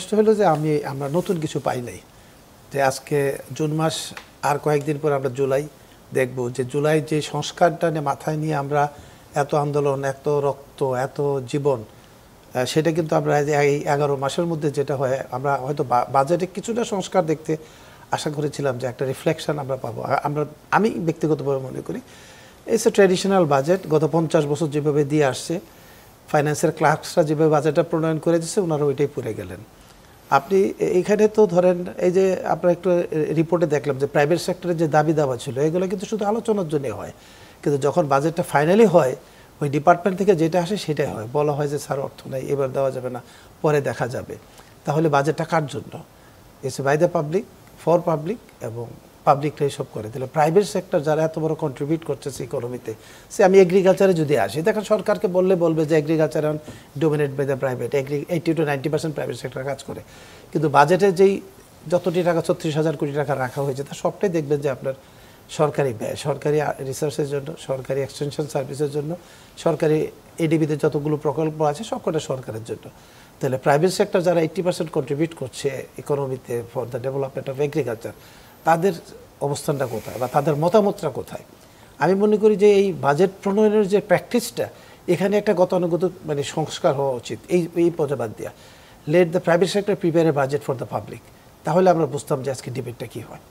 কষ্ট হলো যে আমরা নতুন কিছু পাই নাই। যে আজকে জুন মাস, আর কয়েকদিন পর আমরা জুলাই দেখব, যে জুলাই যে সংস্কারটা মাথায় নিয়ে আমরা এত আন্দোলন, এত রক্ত, এত জীবন, সেটা কিন্তু আমরা এই 11 মাসের মধ্যে যেটা হয়, আমরা হয়তো বাজেটে কিছুটা সংস্কার দেখতে আশা করেছিলাম, যে একটা রিফ্লেকশন আমরা পাবো। আমি ব্যক্তিগতভাবে মনে করি ইটস এ ট্র্যাডিশনাল বাজেট। গত 50 বছর যেভাবে দিয়ে আসছে, ফাইন্যান্সের ক্লার্কসরা যেভাবে বাজেটটা প্রণয়ন করে দিচ্ছে, ওনারা ওইটাই পড়ে গেলেন। আপনি এইখানে তো ধরেন, এই যে আপনার একটু রিপোর্টে দেখলাম যে প্রাইভেট সেক্টরের যে দাবি দাওয়া ছিল, এগুলো কিন্তু শুধু আলোচনার জন্য হয়, কিন্তু যখন বাজেটটা ফাইনালি হয়, ওই ডিপার্টমেন্ট থেকে যেটা আসে সেটাই হয়। বলা হয় যে স্যার অর্থ নাই, এবার দেওয়া যাবে না, পরে দেখা যাবে। তাহলে বাজেটটা কার জন্য? It's by the public, for public, এবং পাবলিকরা এসব করে। তাহলে প্রাইভেট সেক্টর যারা এত বড় কন্ট্রিবিউট করতেছে ইকোনমিতে, সে আমি এগ্রিকালচারে যদি আসি, দেখেন সরকারকে বলবে যে agriculture dominate by the private, 80 to 90% private sector কাজ করে। কিন্তু বাজেটে যেই যতটি টাকা, 36,000 কোটি টাকা রাখা হয়েছে, তা সবটাই দেখবেন যে আপনার সরকারি ব্যয়, সরকারি রিসার্চের জন্য, সরকারি এক্সটেনশন সার্ভিসের জন্য, সরকারি এডিবিতে যতগুলো প্রকল্প আছে সবকটা সরকারের জন্য। তাহলে প্রাইভেট সেক্টর যারা 80% কন্ট্রিবিউট করছে ইকোনমিতে for the development of agriculture, তাদের অবস্থানটা কোথায় বা তাদের মতামতটা কোথায়? আমি মনে করি যে এই বাজেট প্রণয়নের যে প্র্যাকটিসটা, এখানে একটা গতানুগত সংস্কার হওয়া উচিত। এই পর্যাবাদ দেওয়া, let the private sector prepare a budget for the public, তাহলে আমরা বুঝতাম যে আজকে ডিবেটটা কী হয়।